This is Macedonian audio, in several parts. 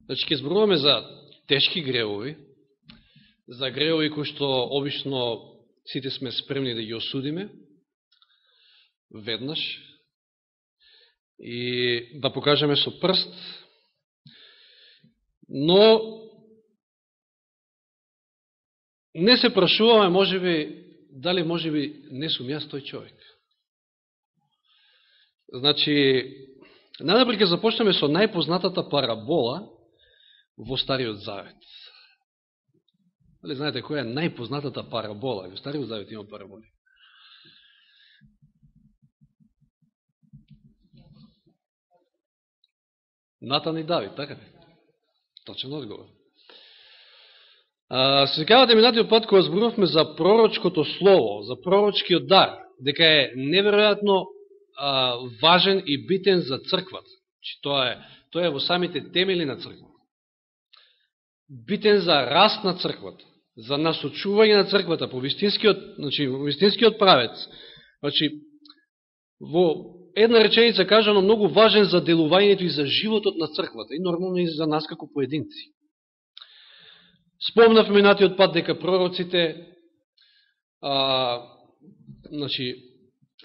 Значи, ќе зборуваме за тешки гревови, за гревови кои што обично сите сме спремни да ги осудиме веднаш и да покажеме со прст, но не се прашуваме, можеби, дали можеби не сум јас тој човек. Значи, најнапред ќе започнеме со најпознатата парабола во Стариот Завет. Дали знаете која е најпознатата парабола? Во Стариот Завет има параболи. Натан и Давид, така ли? Точен одговор. Се секавате минатиот пат кога зборувавме за пророчкото слово, за пророчкиот дар, дека е неверојатно важен и битен за црквата. Тоа е во самите темели на црквата. Битен за раст на црквата, за насочување на црквата по вистинскиот правец. Значи, во една реченица кажано, многу важен за делувањето и за животот на црквата и нормално и за нас како поединци. Спомнав минатиот пат дека пророците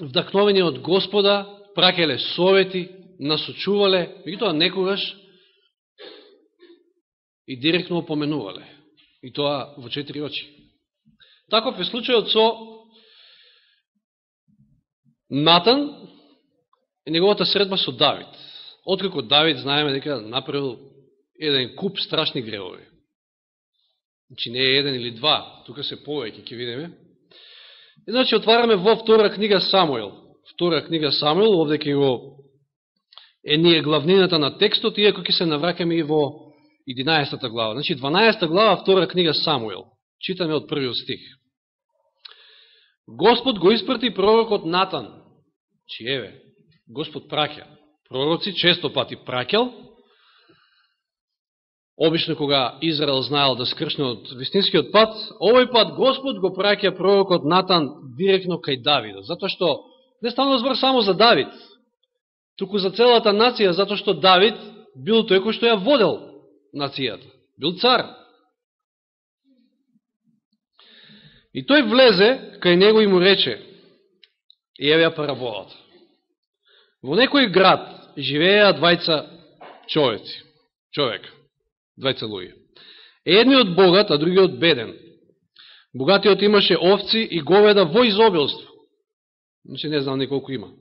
вдахновени од Господа праќале совети, насочувале, и тоа некогаш и директно опоменувале. И тоа во 4 очи. Таков е случајот со Натан и неговата средба со Давид. Откако Давид, знаеме дека направил еден куп страшни гревови. Значи не е еден или два, тука се повеќе, ќе видиме. И значи отвараме во втора книга Самуил. Втора книга Самуил, овде ќе го е ние главнината на текстот, иако ќе се навраќаме и во 11 глава. Значи 12 глава, втора книга Самуил. Читаме од првиот стих. Господ го испрати пророкот Натан. Чи еве, Господ праќа. Пророци често пати праќал. Обично кога Израел знаел да скршне од вистинскиот пат, овој пат Господ го праќа пророкот Натан директно кај Давида. Затоа што не станува збор само за Давид, туку за целата нација, затоа што Давид бил тој кој што ја водел нацијата. Бил цар. И тој влезе кај него и му рече, и еве ја параболата. Во некој град живееа двајца човека, двајца луѓе. Едниот богат, а другиот беден. Богатиот имаше овци и говеда во изобилство. Значи не знам неколку има.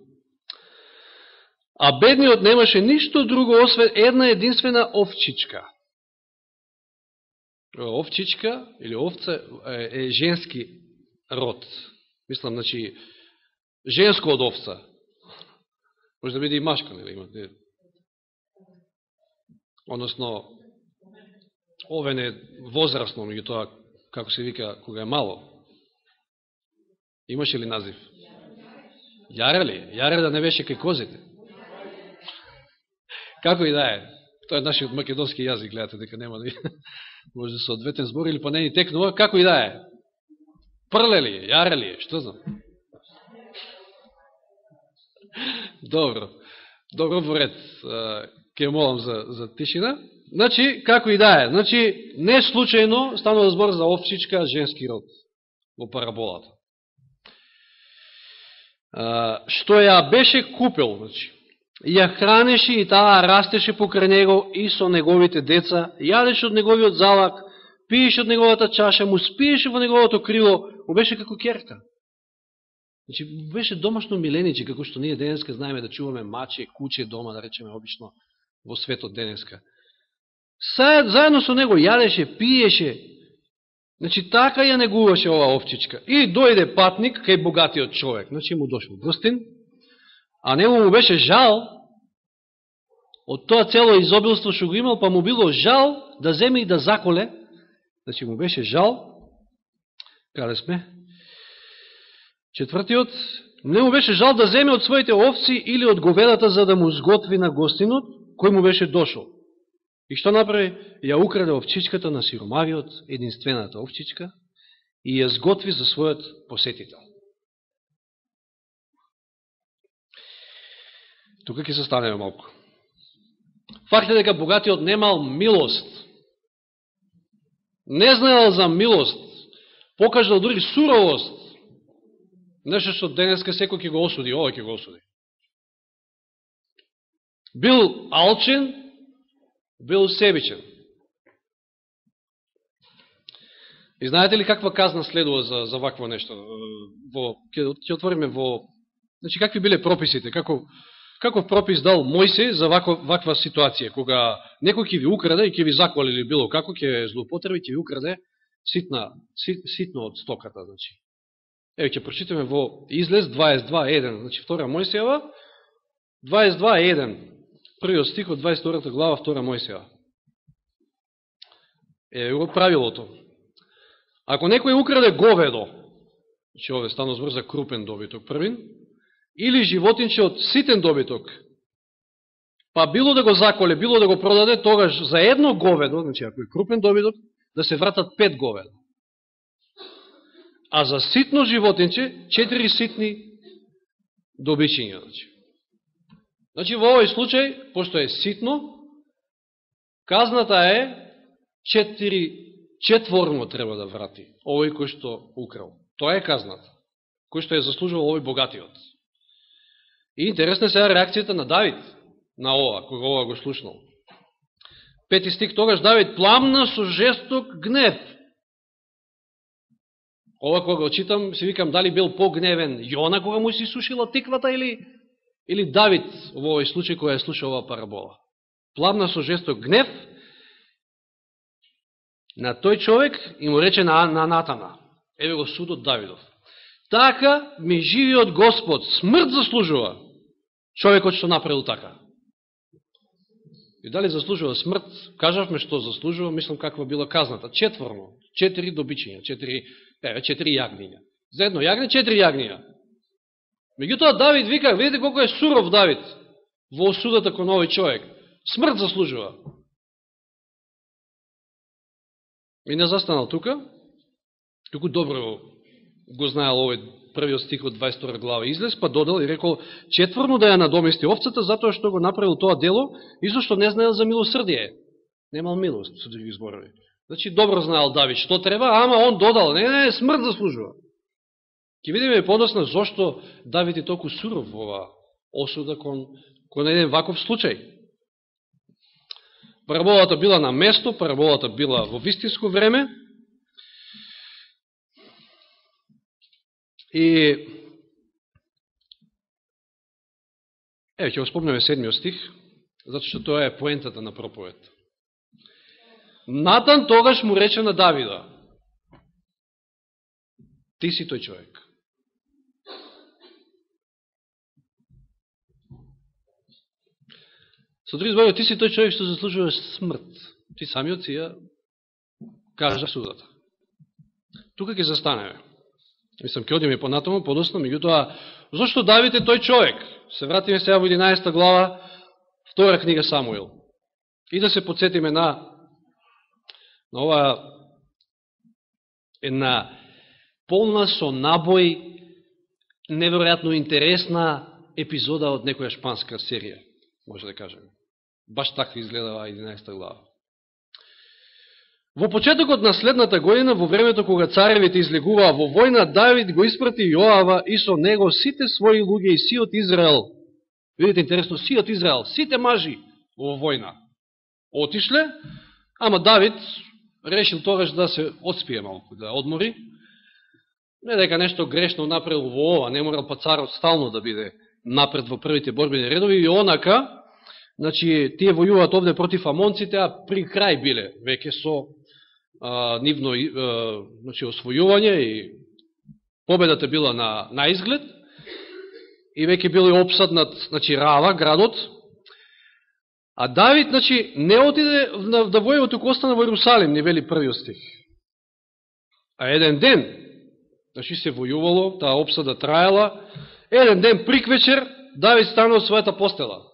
А бедниот немаше ништо друго, освен една единствена овчичка. Овчичка или овца е женски род. Мислам, значи, женско од овца. Може да биде и машка, нели има. Односно, овен е возрастно, меѓу тоа, како се вика, кога е мало. Имаше ли назив? Јаре ли? Јаре да не беше кај козите. Како и да е. Тоа е нашиот македонски јазик, гледате дека нема да може да се одветен збор или па не ни текнува. Како и да е. Прле ли? Јаре ли? Што знам? Добро. Добро, во ред. Ке молам за тишина. Значи, како и да е. Значи, не случајно станува збор за овчичка, женски род во параболата. Што ја беше купил, значи, ја хранеше и таа растеше покрај него и со неговите деца, јадеше од неговиот залак, пиеше од неговата чаша, му спиеше во неговото крило, му беше како керка. Значи, беше домашно милениче, како што ние денеска знаеме да чуваме маче, куче дома, да речеме обично во светот денеска. Заедно со него јадеше, пиеше. Значи, така ја негуваше ова овчичка. И дојде патник кај богатиот човек. Значи, му дошол гостин, а нему му беше жал од тоа цело изобилство што го имал, па му било жал да земе и да заколе. Значи, му беше жал. Каде сме? Четвртиот. Не му беше жал да земе од своите овци или од говедата за да му сготви на гостинот, кој му беше дошол. И што направи? Ја украде овчичката на сиромавиот, единствената овчичка, и ја сготви за својот посетител. Тука ќе се станеме малку. Факт е дека богатиот немал милост. Не знаел за милост. Покажал дури суровост. Нешто што денеска секој ќе го осуди, овој ќе го осуди. Бил алчен, бил себичен. И знаете ли каква казна следува за вакво нешто? Ќе отвориме во... Значи, какви биле прописите? Каков пропис дал Мојсей за ваква ситуација? Кога некој ќе ви украде и ќе ви заквали или било како, ќе злоупотреби, ќе ви украде ситно од стоката. Значи. Еве, ќе прочитаме во Излез 22.1. Значи, 2 Мојсејава 22.1. Првиот стих од 22 глава 2 Мојсејава. Еве го правилото. Ако некој украде говедо, значи овде стано збор за крупен добиток првин, или животинче од ситен добиток, па било да го заколе, било да го продаде, тогаш за едно говедо, значи ако е крупен добиток, да се вратат 5 говедо. А за ситно животинче 4 ситни добичиња. Значи во овој случај, пошто е ситно, казната е 4 треба да врати овој кој што украл. Тоа е казната, кој што е заслужувал овој богатиот. И интересна сега реакцијата на Давид на ова, кога ова го слушнал. 5 стих, тогаш Давид пламна со жесток гнев. Ова кога го читам, си викам дали бил погневен Јона кога му си сушила тиквата или Давид во овој случај кога е слушал оваа парабола. Пламна со жесток гнев на тој човек и му рече на Натана. Еве го судот Давидов. Така ми живиот Господ, смрт заслужува човекот што направил така. И дали заслужува смрт? Кажавме што заслужува, мислам каква била казната. 4 добичиња, 4 јагниња. За едно јагне 4 јагниња. Меѓутоа Давид вика, видите колко е суров Давид во осудата кон овој човек. Смрт заслужува. И не застанал тука, туку добро го знаел овој првиот стих од 22 глава Излез, па додал и рекол 4 да ја надомести овцата, затоа што го направил тоа дело и зашто не знаел за милосрдие. Немал милост, со други зборови. Значи, добро знаел Давид што треба, ама он додал, не, смрт заслужува. Ке видиме подосна зашто Давид е толку суров во ова осуда кон еден ваков случај. Параболата била на место, параболата била во вистинско време, и еве ќе го спомнеме 7 стих, затоа што тоа е поентата на проповед. Натан тогаш му рече на Давида: ти си тој човек. Со други зборови, ти си тој човек што заслужуваш смрт. Ти самиот си ја кажа судата. Тука ќе застанеме. Мислам, ќе одиме понатаму, подосно, меѓутоа, зашто Давид е тој човек? Се вратиме сега во 11 глава, 2 книга Самуил. И да се подсетиме на ова една полна со набој, неверојатно интересна епизода од некоја шпанска серија, може да кажеме. Баш така изгледава 11 глава. Во почетокот на следната година, во времето кога царевите излегуваа во војна, Давид го испрати Јоава и со него сите своји луѓе и сиот Израел. Видите, интересно, сиот Израел, сите мажи во војна отишле, ама Давид решил тогаш да се отспие малку, да одмори. Не дека нешто грешно направил во ова, не морал па царот стално да биде напред во првите борбени редови, и онака, значи, тие војуваат овде против амонците, а при крај биле веќе со нивно значи, освојување и победата била на изглед и веќе били опсаднат, значи, Рава, градот. А Давид, значи, не отиде да војува, туку остана во Иерусалим, не вели првиот стих. А еден ден, значи се војувало, таа опсада траела, еден ден приквечер Давид станал од својата постела.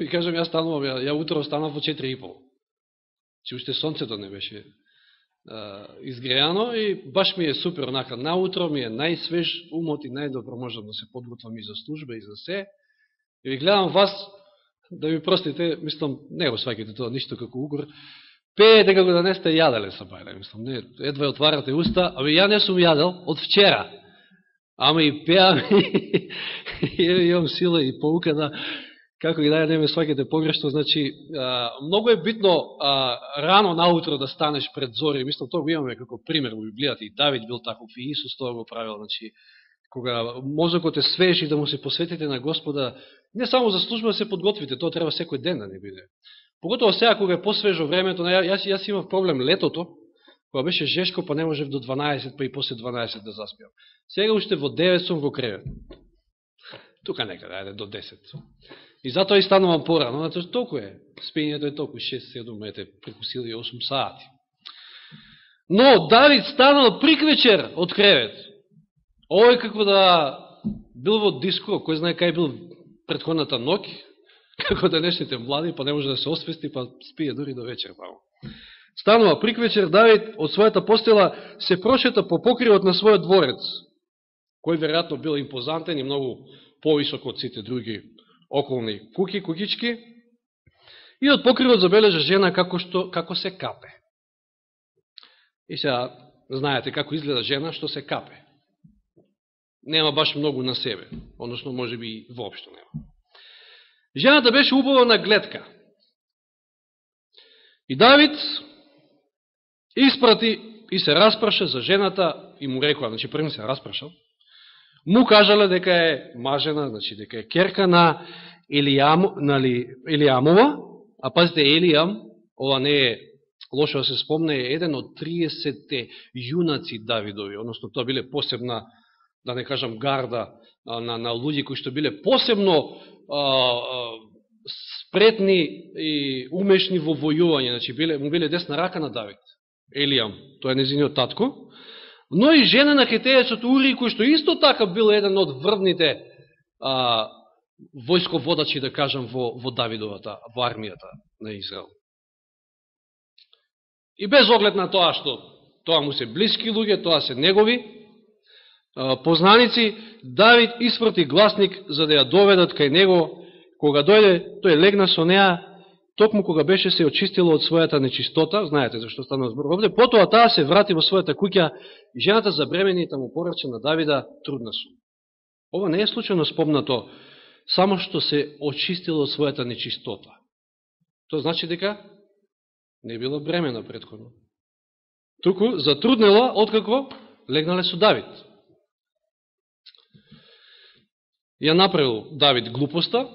И кажам, јас станувам, ја утро станав во 4:30. Че уште сонцето не беше изгрејано и баш ми е супер, онака, наутро ми е најсвеж умот и најдобро можам да се подготвам и за служба и за се. И ви гледам вас, да ми простите, мислам, не го сваќате тоа ништо како угор, пее дека го да не сте јаделе са бајле, мислам, не, едва отварате уста, абе ја не сум јадел од вчера, ама и пеам и имам сила и поука да, како и да не ме сваќате погрешно, значи, многу е битно рано наутро да станеш пред зори, мислам, тоа го имаме како пример во Библијата, и Давид бил таков, и Исус тоа го правил, значи, кога мозокот е свеж и да му се посветите на Господа, не само за служба да се подготвите, тоа треба секој ден да не биде. Поготово сега кога е посвежо времето, јас имав проблем летото, кога беше жешко, па не можев до 12, па и после 12 да заспиам. Сега уште во 9 сум во кревет. Тука некаде, ајде, до 10. И затоа и станувам порано, затоа толку е. Спињето е толку 6-7, ете, прекусили 8 сати. Но Давид станал приквечер од кревет. Овој како да бил во диско, кој знае кај бил предходната ноќ, како денешните млади, па не може да се освести, па спие дури до вечер. Станува приквечер, Давид од својата постела се прошета по покривот на својот дворец, кој веројатно бил импозантен и многу повисок од сите други околни куќички, и од покривот забележа жена како се капе. И сега знаете како изгледа жена што се капе. Нема баш многу на себе, односно може би и воопшто нема. Жената беше убава на гледка. И Давид испрати и се распраша за жената и му рекоа, значи први се распрашал, му кажале дека е мажена, значи дека е керка на Елијамова, а пазите Елијам, ова не е лошо да се спомне, е еден од 30 јунаци Давидови, односно тоа биле посебна, да не кажам гарда, на луѓе кои што биле посебно спретни и умешни во војување, значи му биле десна рака на Давид. Елијам, тој е незиниот татко, но и жена на хетеецот Ури, кој што исто така бил еден од врвните војсководачи, да кажам, во Давидовата, во армијата на Израел. И без оглед на тоа што тоа му се блиски луѓе, тоа се негови познаници, Давид испрати гласник за да ја доведат кај него. Кога дојде, тој легна со неа, токму кога беше се очистила од својата нечистота, знаете зашто станува збор овде, потоа таа се врати во својата куќа и жената забремени и таму порача на Давида, трудна сум. Ова не е случајно спомнато, само што се очистила од својата нечистота. Тоа значи дека не била бремена претходно. Туку затруднела откако легнале со Давид. Ја направил Давид глупоста,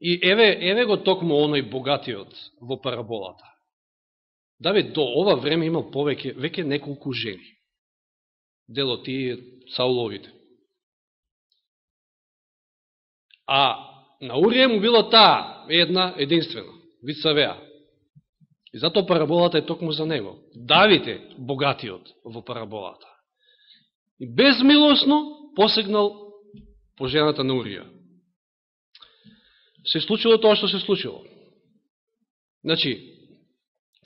и еве го токму оној богатиот во параболата. Давид до ова време имал веќе неколку жени. Дел од тие Сауловите. А на Урија му била таа една единствена, Вицавеа. И затоа параболата е токму за него. Давид е богатиот во параболата. И безмилосно посегнал по жената на Урија. Се случило тоа што се случило. Значи,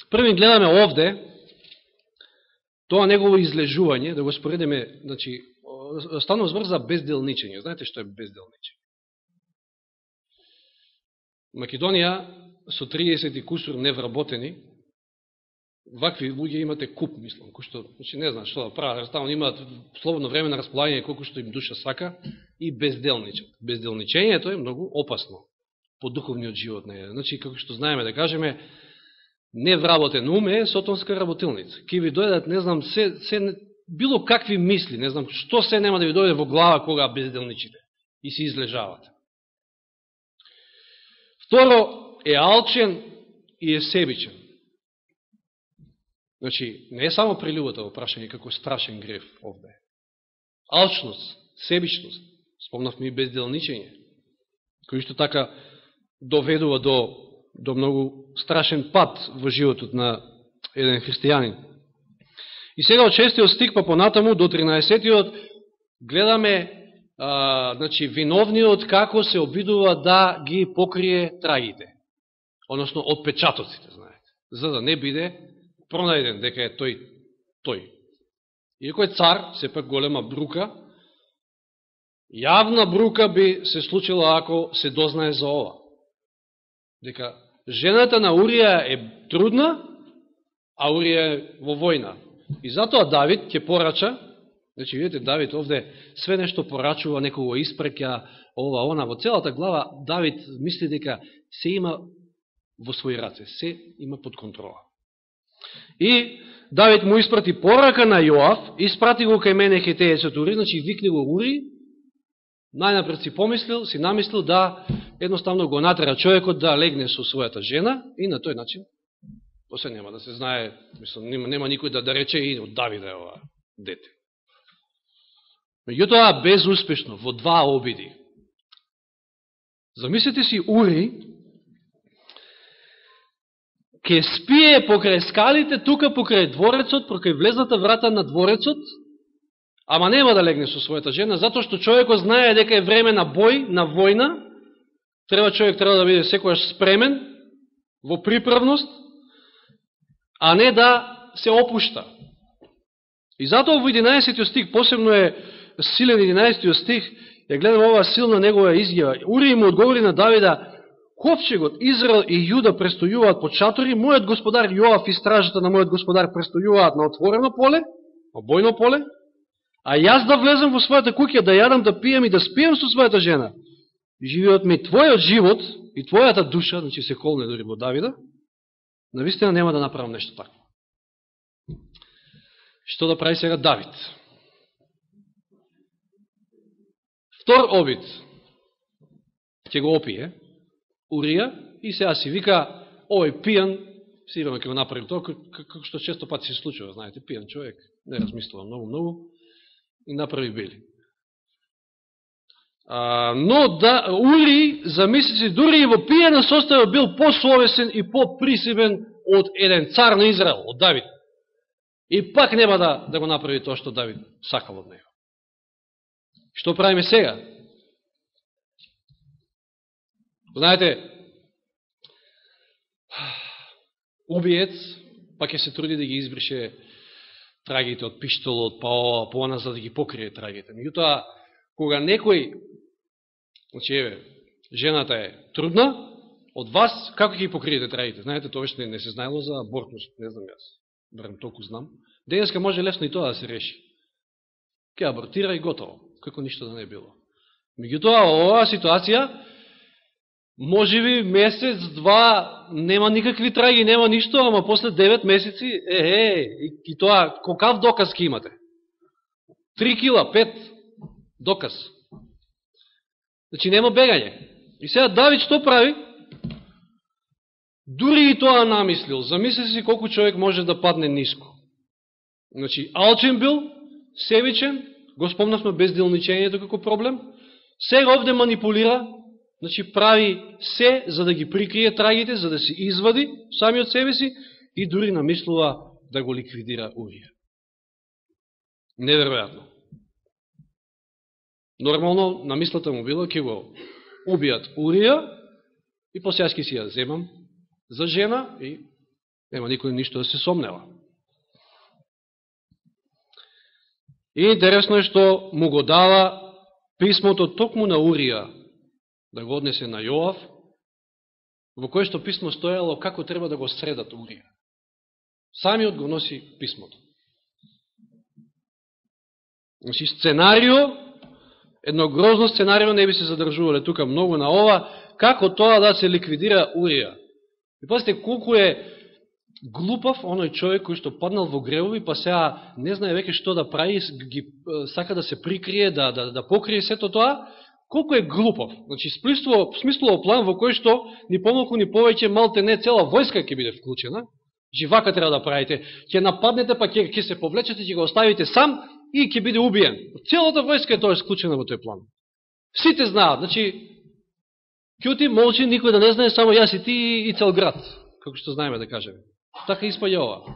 први гледаме овде тоа негово излежување, да го споредиме, значи, станува збор за безделничење. Знаете што е безделничење? Македонија со 30 и кусур невработени, вакви луѓе имате куп, мислам, кои што, значи, не знам што да прават, ставно имаат слободно време на располагање колку што им душа сака и безделничат. Безделничењето е многу опасно по духовниот живот на еден. Значи, како што знаеме да кажеме, невработен ум е сотонска работилница. Ке ви дојдат, не знам, било какви мисли, не знам, што се нема да ви дојде во глава кога безделничите и се излежавате. Второ, е алчен и е себичен. Значи, не е само приљубата во прашање како страшен греф овде. Алчност, себичност, спомнавме и безделничење, кој што така доведува до многу страшен пат во животот на еден христијанин. И сега од 6 стих па понатаму до 13 гледаме значи, виновниот како се обидува да ги покрие трагите, односно отпечатоците, знаете, за да не биде пронајден дека е тој. Иако е цар, сепак голема брука, Јавна брука би се случила ако се дознае за ова. Дека жената на Урија е трудна, а Урија е во војна. И затоа Давид ќе порача, значи видите, Давид овде све нешто порачува, некого испреќа, ова, она, во целата глава Давид мисли дека се има во своји раце, се има под контрола. И Давид му испрати порака на Јоав, испрати го кај мене хетеецот Ури, значи викни го Ури, најнапред си намислил да едноставно го натера човекот да легне со својата жена и на тој начин, после нема да се знае, мислам, нема никој да рече и од Давида е ова дете. Меѓутоа безуспешно, во 2 обиди. Замислете си Ури, ке спие покрај скалите, тука покрај дворецот, покрај влезната врата на дворецот, ама нема да легне со својата жена, затоа што човекот знае дека е време на бој, на војна, човек треба да биде секојаш спремен, во приправност, а не да се опушта. И затоа во 11 стих, посебно е силен 11 стих, ја гледам оваа силна негова изјава. Ури му одговори на Давида: ковчегот, Израел и Јуда престојуваат под шатори, мојот господар Јоав и стражата на мојот господар престојуваат на отворено поле, на бојно поле, а јас да влезам во својата куќа, да јадам, да пием и да спием со својата жена. Живеот ми, твојот живот и твојата душа, значи се колне дори во Давида, навистина нема да направам нешто такво. Што да прави сега Давид? Втор обид ќе го опие Урија и сега си вика, овој пијан, сигурно ќе го направи тоа, како што често пати се случува, знаете, пијан човек, не размислува многу, и направи бели. Но да, Ури, замислите, дури и во пијана состојба бил пословесен и поприсебен од еден цар на Израел, од Давид. И пак нема да го направи тоа што Давид сакал од него. Што правиме сега? Знаете, убиец, па ќе се труди да ги избрише трагите од пиштолот, па ова, по она, за да ги покрие трагите. Меѓутоа, кога некој, значи, еве, жената е трудна, од вас, како ќе ги покриете трагите? Знаете, тоа што не се знаело за абортност, не знам јас, барем толку знам. Денеска може лесно и тоа да се реши. Ке абортира и готово, како ништо да не било. Меѓутоа, оваа ситуација, можеби месец, 2, нема никакви траги, нема ништо, ама после 9 месеци, и тоа, какав доказ ке имате? 3 кила, 5 доказ. Значи, нема бегање. И сега Давид што прави? Дури и тоа намислил. Замисли си колку човек може да падне ниско. Значи, алчен бил, себичен, го спомнавме безделничењето како проблем, сега овде манипулира, значи прави се за да ги прикрие трагите, за да се извади сами од себе си и дури намислува да го ликвидира Урија. Неверојатно. Нормално, намислата му била, ќе го убијат Урија и после јас ќе си ја земам за жена и нема никој ништо да се сомнева. И интересно е што му го дава писмото токму на Урија да го однесе на Јоав, во кое што писмо стоело како треба да го средат Урија. Самиот го носи писмото. Значи, сценарио, едно грозно сценарио, не би се задржувале тука многу на ова, како тоа да се ликвидира Урија. И пазите, колку е глупав оној човек кој што паднал во гревови, па сега не знае веќе што да прави, сака да се прикрие, да покрие сето тоа, колку е глупав. Значи, смислува план во кој што ни помалку ни повеќе малте не цела војска ќе биде вклучена, живака треба да правите, ќе нападнете, па ќе се повлечете, ќе го оставите сам и ќе биде убиен. Целата војска е тоа вклучена во тој план. Сите знаат, значи, ќути, молчи, никој да не знае, само јас и ти и цел град, како што знаеме да кажеме. Така испаѓа ова.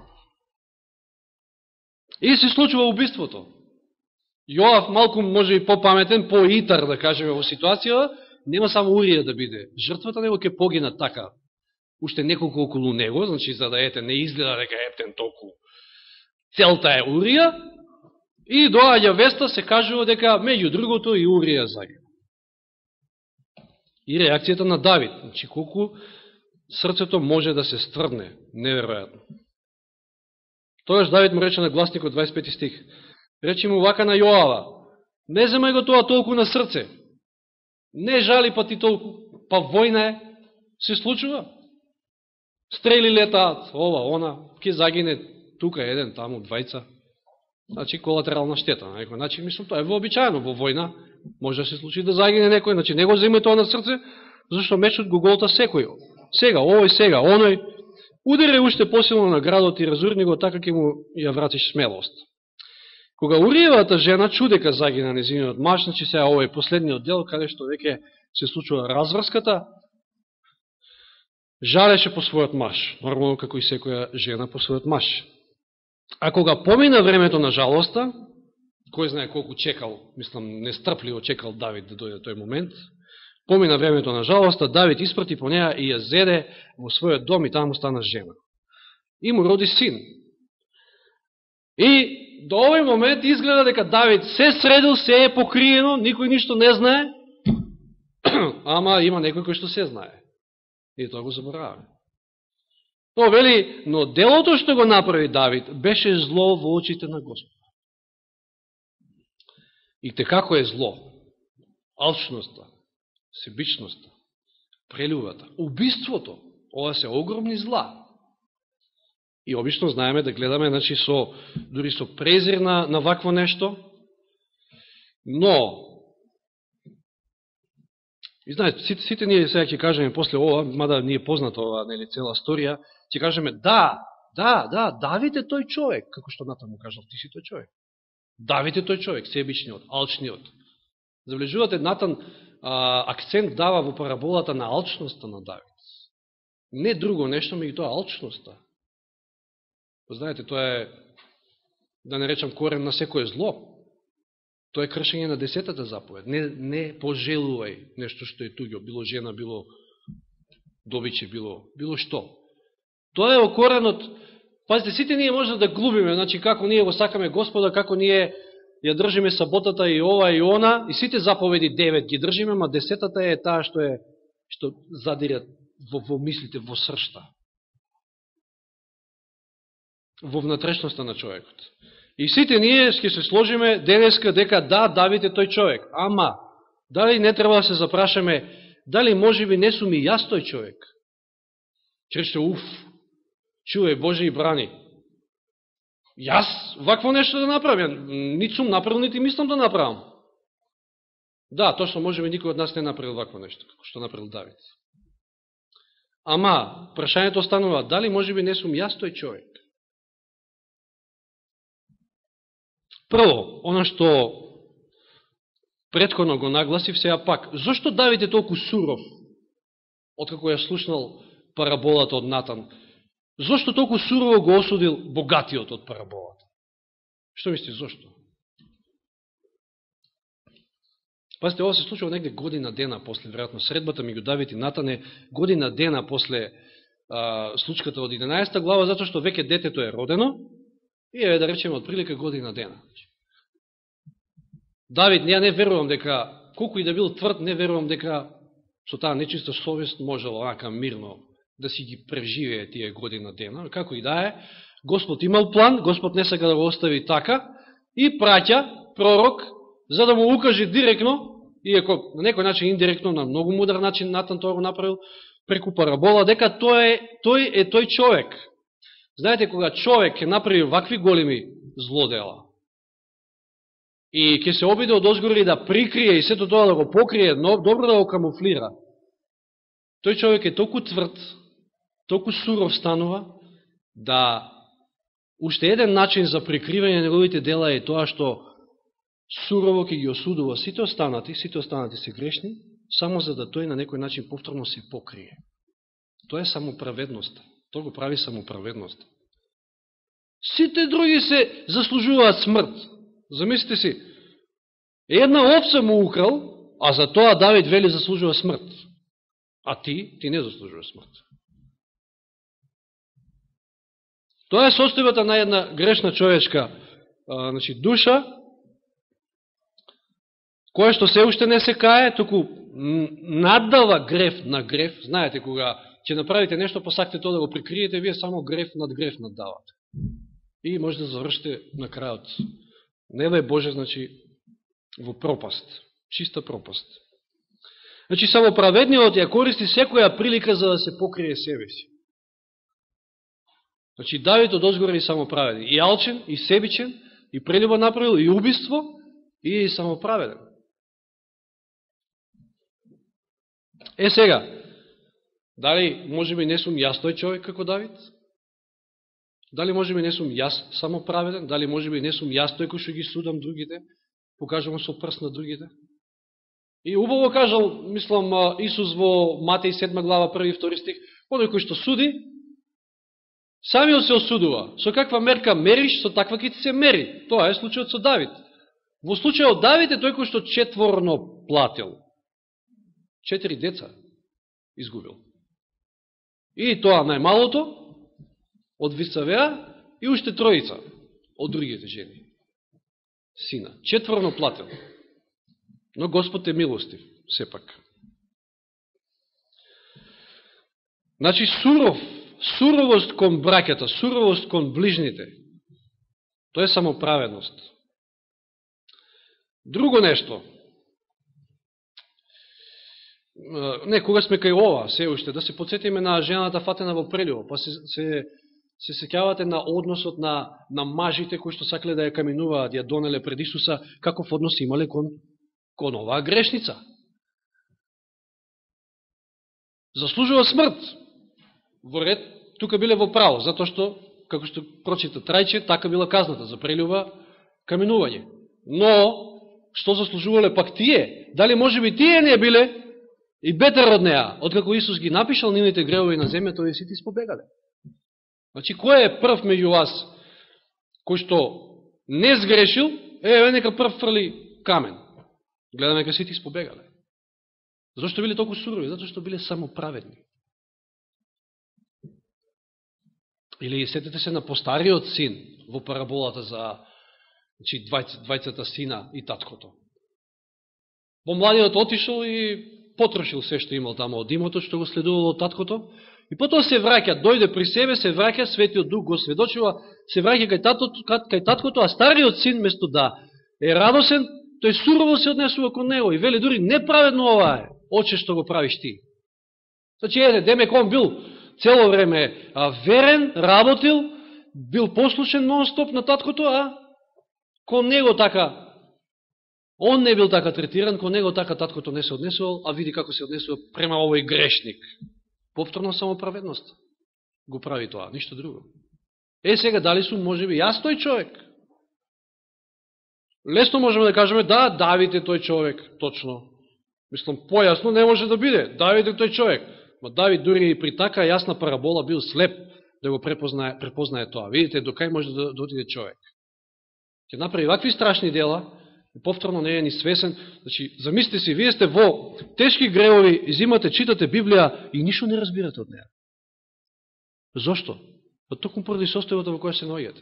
И се случува убиството. Јоав малку може и попаметен, поитар да кажеме во ситуација, нема само Урија да биде жртвата, него ќе погина така. Уште неколку околу него, значи за да не изгледа дека ептен толку целта е Урија, И доаѓа веста, се кажува дека меѓу другото и Урија загина. И реакцијата на Давид. Значи, колку срцето може да се стврдне. Неверојатно. Тогаш Давид му рече на гласникот 25 стих. Рече му вака на Јоава. Не земај го тоа толку на срце. Не жали па ти толку. Па војна е. Се случува. Стрели летаат. Ова, она. Ке загине тука еден, таму, двајца. Значи, колатерална штета. На некој начин, мислам, тоа е вообичаено. Во војна може да се случи да загине некој. Значи, не го земај тоа на срце, зашто мечот го голта секој. Сега, овој, сега, оној. Ударе уште посилно на градот и разурни го, така ќе му ја вратиш смелост. Кога Уриевата жена чу дека загина незиниот маж, значи сега овој последниот дел, каде што веќе се случува разврската, жалеше по својот маж, нормално како и секоја жена по својот маж. А кога помина времето на жалоста, кој знае колку чекал, мислам, нестрпливо чекал Давид да дојде тој момент, помина времето на жалоста, Давид испрати по неја и ја зеде во својот дом и таму стана жена. И му роди син. И до овој момент изгледа дека Давид се средил, се е покриено, никој ништо не знае, ама има некој кој што се знае. И тоа го забораваме. Но вели, но делото што го направи Давид беше зло во очите на Господ. И те како е зло? Алчноста, себичноста, прелюбата, убиството, ова се огромни зла. И обично знаеме да гледаме, значи, дури со презир на вакво нешто. Но, и знаете, сите ние сега ќе кажеме после ова, мада ни е позната ова, нели, цела историја, ќе кажеме, да, Давид е тој човек, како што Натан му кажал, ти си тој човек. Давид е тој човек, себичниот, алчниот. Забележувате, Натан акцент дава во параболата на алчноста на Давид. Не друго нешто, меѓу тоа алчноста. Знаете, тоа е, да не речам, корен на секое зло. Тоа е кршење на 10-та заповед. Не пожелувај нешто што е туѓо, било жена, било добиче, било што. Тоа е окоренот. Пазите, сите ние може да глубиме, значи како ние го сакаме Господа, како ние ја држиме саботата и ова и она, и сите заповеди 9 ги држиме, ма 10-та е таа што задират во мислите, во сршта. Во внатрешноста на човекот. И сите ние ќе се сложиме денеска дека да, Давид е тој човек. Ама, дали не треба да се запрашаме, дали можеби не сум и јас тој човек? Рече, чуе Боже и брани. Јас вакво нешто да направам, нит сум направил, нити мислам да направам. Да, точно, можеби никој од нас не направил вакво нешто, како што направил Давид. Ама, прашањето останува, дали можеби не сум јас тој човек? Прво, оно што претходно го нагласив, сега пак, зошто Давид е толку суров, откако ја слушнал параболата од Натан? Зошто толку сурово го осудил богатиот од параболата? Што мисли, зошто? Пазите, ова се случува негде година дена после, веројатно, средбата меѓу Давид и Натан е година дена после случката од 11 глава, затоа што веќе детето е родено, и да речеме, од прилика година дена. Давид, не верувам дека, колку и да бил тврд, не верувам дека со таа нечиста совест можел онака мирно да си ги преживее тие година дена. Како и да е, Господ имал план, Господ не сака да го остави така, и праќа пророк, за да му укаже директно, иако на некој начин индиректно, на многу мудар начин Натан тоа го направил, преку парабола, дека тој е тој човек. Знаете, кога човек ќе направи вакви големи злодела и ќе се обиде од озгори да прикрие и сето тоа да го покрие, но добро да го камуфлира, тој човек е толку тврд, толку суров станува, да уште еден начин за прикривање на неговите дела е тоа што сурово ќе ги осудува сите останати се грешни, само за да тој на некој начин повторно се покрие. Тоа е самоправедноста. Тоа го прави самоправедност. Сите други се заслужуваат смрт. Замислите си, една овца му украл, а за тоа Давид вели заслужува смрт. А ти не заслужува смрт. Тоа е состојбата на една грешна човечка душа, кој што се уште не се кае, туку наддава греф на греф. Знаете, кога ќе направите нешто, посакате тоа да го прикриете, вие само греф наддавате. И може да завршите на крајот. Не дај Боже, значи, во пропаст. Чиста пропаст. Значи, само праведниот ја користи секоја прилика за да се покрие себе си. Значи, Давид од озгора и самоправеден. И алчен, и себичен, и прелюба направил, и убиство, и самоправеден. Сега, дали може би не сум јас тој човек како Давид? Дали може би не сум јас самоправеден? Дали може би не сум јас тој кој што ги судам другите? Покажувам со прст на другите? И убаво кажал, мислам, Исус во Матеј 7 глава 1 и 2 стих, оној кој што суди, самиот се осудува. Со каква мерка мериш, со таква ќе ти се мери. Тоа е случајот со Давид. Во случајот Давид е тој кој што четворно платил. 4 деца изгубил. И тоа најмалото од Висавеа и уште троица од другите жени. Сина. Четворно платил. Но Господ е милостив, сепак. Значи, суровост кон браќата, суровост кон ближните, тоа е самоправедност. Друго нешто, кога сме кај ова, се уште, да се подсетиме на жената фатена во прелюба, па се сеќавате на односот на мажите кои што сакле да ја каменуваат, ја донеле пред Исуса, каков однос имале кон оваа грешница. Заслужува смрт. Во ред, тука биле во право, затоа што, како што прочита Трајче, така била казната за прелюба, каменување. Но, што заслужувале пак тие? Дали може би тие не биле и бетер од неа, откако Исус ги напишал нивните гревови на земјата, и сите испобегале? Значи, кој е прв меѓу вас, кој што не сгрешил, нека прв фрли камен. Гледаме ка сите испобегале. Зошто биле толку сурови? Зато што биле самоправедни. Или сетете се на постариот син во параболата за двајцата сина и таткото. Помладиот отишол и потрошил се што имал тамо од имото, што го следувало од таткото, и потоа се враќа, дојде при себе, се враќа, Светиот Дух го сведочува, се враќа кај таткото, а стариот син, место да е радосен, тој сурово се однесува кон него и вели дури неправедно ова е, оче што го правиш ти. Значи, демек он бил цело време верен, работил, бил послушен нон-стоп на таткото, а кон него така, он не бил така третиран, кон него така таткото не се однесувал, а види како се однесува према овој грешник. Повторно самоправедност го прави тоа, ништо друго. Сега, дали сум, може би, јас тој човек? Лесно можеме да кажеме, да, Давид е тој човек, точно. Мислам, појасно не може да биде, Давид е тој човек. Ма Давид дури и при така јасна парабола бил слеп да го препознае тоа. Видите, до кај може да отиде човек. Ќе направи вакви страшни дела, и повторно не е ни свесен. Значи, замислите си, вие сте во тешки гревови, изимате, читате Библија и ништо не разбирате од неја. Зошто? Па токму поради состојбата во која се наоѓате.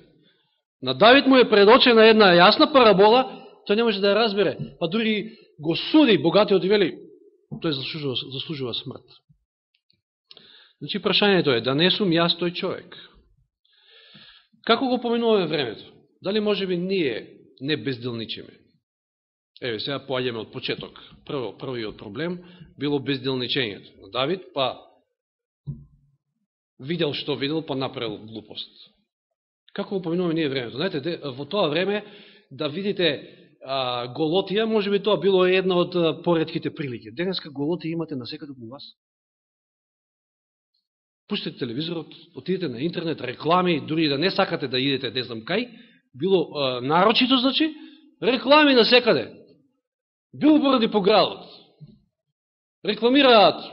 На Давид му е предочена една јасна парабола, тој не може да ја разбере. Па дури го суди богатиот и вели, тој заслужува смрт. Значи, прашањето е, да не сум јас тој човек. Како го поминуваме времето? Дали може би ние не безделничиме? Сега поаѓаме од почеток. Првиот проблем било безделничењето на Давид, па видел што видел, па направил глупост. Како го поминуваме ние времето? Знаете, во тоа време, да видите голотија, може би тоа било една од поредките прилики. Денеска голотија имате насекаде околу вас. Пуштите телевизорот, отидете на интернет, реклами, дури да не сакате да идете, не знам кај, било нарочито, значи, реклами насекаде. Билборди по градот. Рекламираат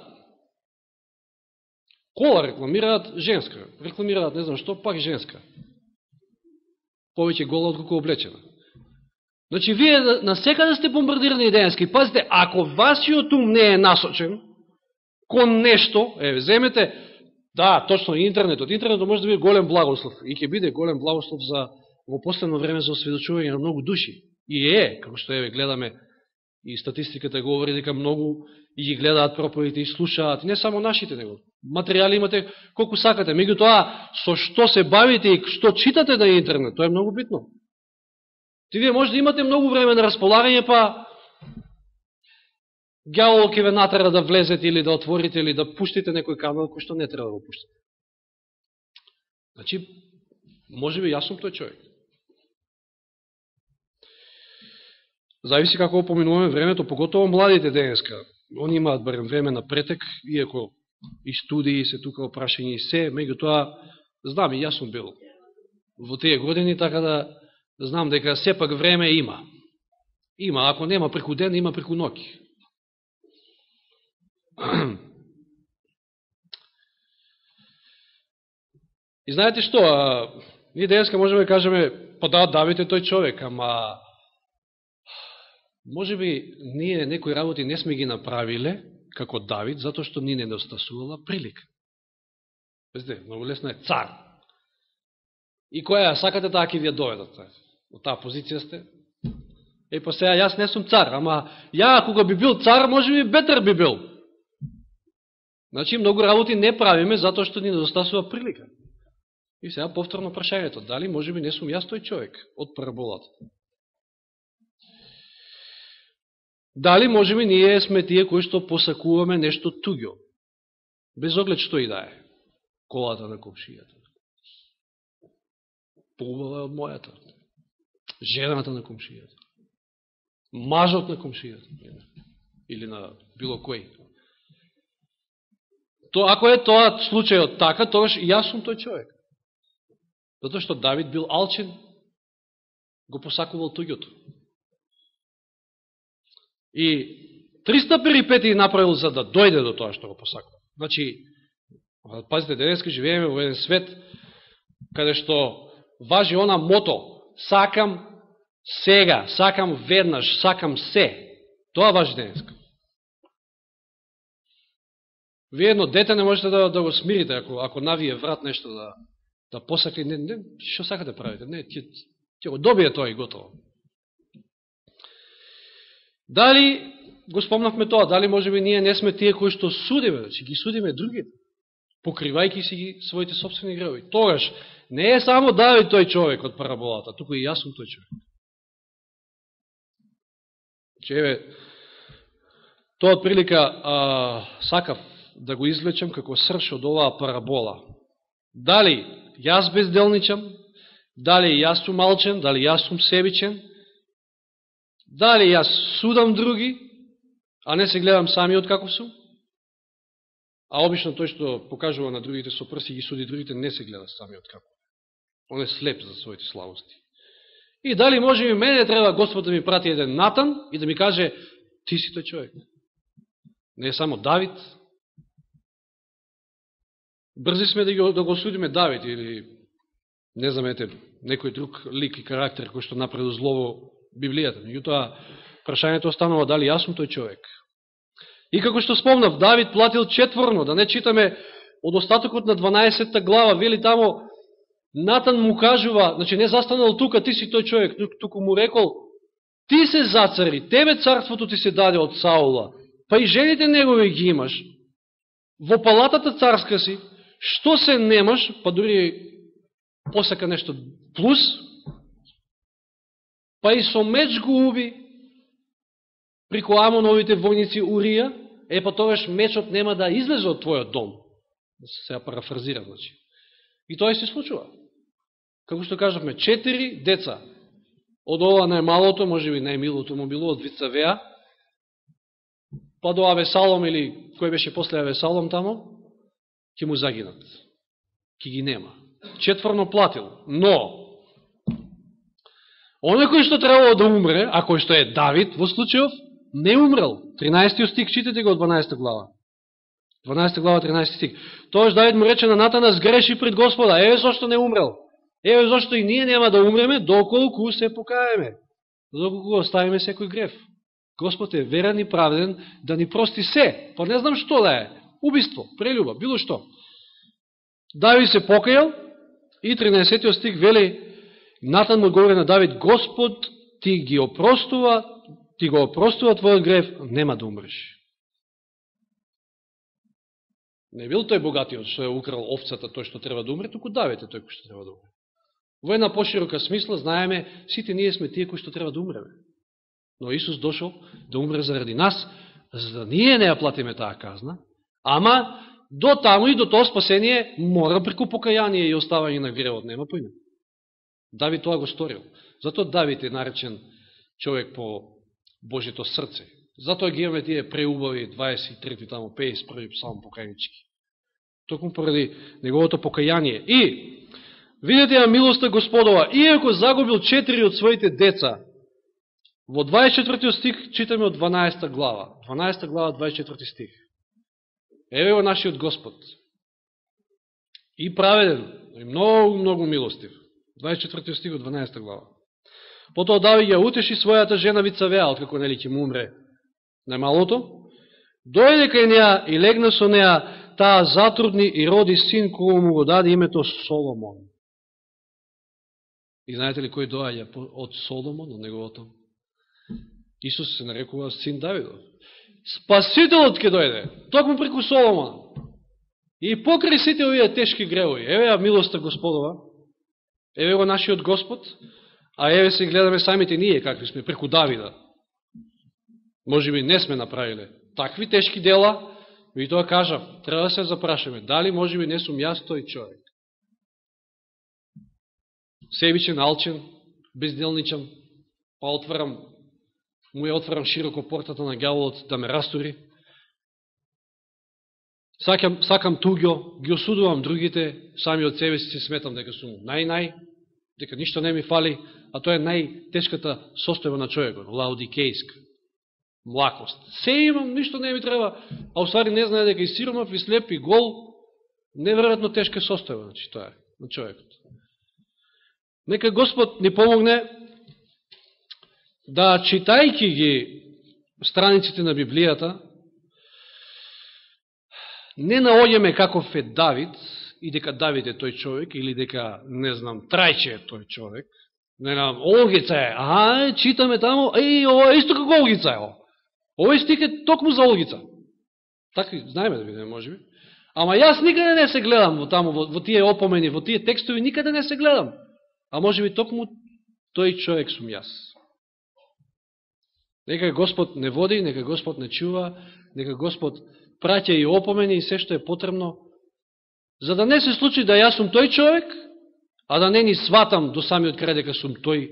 кола, рекламираат женска, рекламираат не знам што, пак женска. Повеќе гола отколку облечена. Значи, вие насекаде сте бомбардирани денески. Пазите, ако вашиот ум не е насочен кон нешто, земете, да, точно, интернетот. Интернетот може да биде голем благослов. И ќе биде голем благослов во последно време за осведочување на многу души. И како што гледаме И статистиката говори дека многу и ги гледаат проповедите и слушаат, не само нашите него. Материјали имате колку сакате. Меѓутоа, со што се бавите и што читате на интернет, тоа е многу битно. Вие може да имате многу време на располагање, па ѓавол ќе ве натера да влезете или да отворите или да пуштите некој канал кој што не треба да го пуштите. Значи, може би јас сум тој човек. Зависи како поминуваме времето, поготово младите денеска. Они имаат барем време на претек, иако и студии се тука опрашање и се, меѓутоа, знам и јас сум бил во тие години, така да знам дека сепак време има. Има, ако нема преку ден, има преку ноќ. И знаете што, ние денеска можеме да кажеме, па да, Давид е тој човек, ама може би ние некои работи не сме ги направиле како Давид, затоа што ни не недостасувала прилика. Везде, многу лесно е цар. И која сакате таа ќе ви ја доведат. Од таа позиција сте. Па сега јас не сум цар, ама ја кога би бил цар, може би бетер би бил. Значи многу работи не правиме затоа што ни недостасува прилика. И сега повторно прашањето, дали може би не сум јас тој човек од параболата? Дали може би ние сме тие кои што посакуваме нешто туѓо, без оглед што и да е, колата на комшијата, поубава од мојата, жената на комшијата, мажот на комшијата, или на било кој. Ако е тоа случајот така, тогаш и јас сум тој човек. Затоа што Давид бил алчен, го посакувал туѓото. И 300 перипетии направил за да дојде до тоа што го посакувал. Значи, пазите, денеска живееме во еден свет каде што важи она мото: сакам сега, сакам веднаш, сакам се. Тоа важи денеска. Вие едно дете не можете да го смирите, ако навие врат нешто да посакли, не, што сакате да правите? Не, ќе го добие тоа и готово. Дали, го спомнавме тоа, дали може би ние не сме тие кои што судиме, значи ги судиме другите, покривајќи си ги своите собствени гревови. Тогаш, не е само Давид тој човек од параболата, туку и јас сум тој човек. Че, еве, тоа од прилика сакав да го извлечем како срж од оваа парабола. Дали јас безделничам, дали јас сум алчен, дали јас сум себичен, дали јас судам други, а не се гледам самиот каков сум, а обично тој што покажува на другите со прси ги суди другите, не се гледа самиот каков. Он е слеп за своите слабости. И дали може би мене треба Господ да ми прати еден Натан и да ми каже: ти си тој човек. Не е само Давид. Брзи сме да го судиме Давид или, не знам, некој друг лик и карактер кој што направил зло во Библијата. Меѓутоа, прашањето останува дали јас сум тој човек. И како што спомнав, Давид платил четворно, да не читаме од остатокот на 12 глава, вели тамо, Натан му кажува, значи не застанал тука, ти си тој човек, туку му рекол: ти се зацари, тебе царството ти се даде од Саула, па и жените негови ги имаш, во палатата царска си, што се немаш, па дури посака нешто плюс, па и со меч го уби прико Амоновите војници Урија, па тогаш мечот нема да излезе од твојот дом. Сега парафразирам, значи. И тоа се случува. Како што кажавме, 4 деца. Од ова најмалото, може би најмилото му било, од Вицавеа, па до Авесалом, или кој беше после Авесалом тамо, ќе му загинат. Ќе ги нема. Четворно платил. Но, оној кој што требало да умре, а кој што е Давид, во случајов, не умрел. 13 стих, читате го од 12 глава. 12 глава, 13 стих. Тоаш Давид му рече на Натана: сгреши пред Господа. Еве зашто не умрел. Еве зашто и ние нема да умреме, доколку се покаеме. Доколку оставиме секој греф. Господ е верен и праведен да ни прости се. Па не знам што да е. Убиство, прелюба, било што. Давид се покајал и 13 стих вели, Натан му говори на Давид: Господ ти ги опростува ти го опростува твојот грев, нема да умреш. Не бил тој богатиот што е украл овцата, тој што треба да умре, туку Давид е тој кој што треба да умре. Во една поширока смисла, знаеме, сите ние сме тие кои што треба да умреме. Но Исус дошол да умре заради нас, за да ние не ја платиме таа казна, ама до таму и до тоа спасение мора преку покаяние и оставање на гревот, нема поиме. Давид тоа го сторил. Затоа Давид е наречен човек по Божито срце. Затоа ги имаме тие преубави 23 тамо 51 псалм покајнички. Токму поради неговото покаяние. И видете ја милоста Господова, иако загубил 4 од своите деца, во 24 стих читаме од 12 глава. 12 глава, 24 стих. Еве го нашиот Господ. И праведен, и многу милостив. 24 стих од 12 глава. Потоа Давид ја утеши својата жена Вицавеа, откако нели ќе му умре најмалото. Дојде кај неа и легна со неа, таа затрудни и роди син кој му го даде името Соломон. И знаете ли кој доаѓа од Соломон, од неговото? Исус се нарекува син Давидов. Спасителот ќе дојде, токму преку Соломона. И покрај сите овие тешки гревови, еве ја милоста Господова, еве го нашиот Господ, а еве се гледаме самите ние какви сме преку Давида. Може би не сме направиле такви тешки дела, и тоа кажав, треба да се запрашаме, дали може би не сум јас тој човек. Себичен, алчен, безделничен, па му ја отварам широко портата на ѓаволот да ме растури. Сакам туѓо, ги осудувам другите, сами од себе си се сметам дека сум нај, дека ништо не ми фали, а тоа е најтешката состојба на човекот, лаудикејска, млакост. Се имам, ништо не ми треба, а уствари не знае дека и сиромав, и слеп, и гол, неверојатно тешка состојба, значи тоа е на човекот. Нека Господ ни помогне да, читајќи ги страниците на Библијата, не наоѓаме каков е Давид, и дека Давид е тој човек, или дека, не знам, Трајче е тој човек, не знам, Олгица е, читаме тамо, ова е исто како Олгица е, овој стих е токму за Олгица. Така, знаеме да видиме, може би. Ама јас никаде не се гледам во тие опомени, во тие текстови, никаде не се гледам. А може би токму тој човек сум јас. Нека Господ не води, нека Господ не чува, нека Господ праќа и опомени и се што е потребно, за да не се случи да јас сум тој човек, а да не ни сватам до самиот крај дека сум тој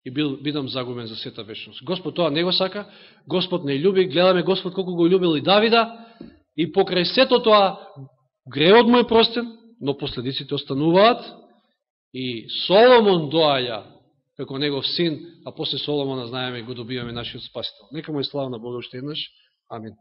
и бидам загубен за сета вечност. Господ тоа не го сака, Господ не љуби, гледаме Господ колку го љубил и Давида, и покрај сето тоа гревот му е простен, но последиците остануваат, и Соломон доаѓа како негов син, а после Соломона, знаеме, го добиваме нашиот Спасител. Нека му е слава на Бога уште еднаш. Амин.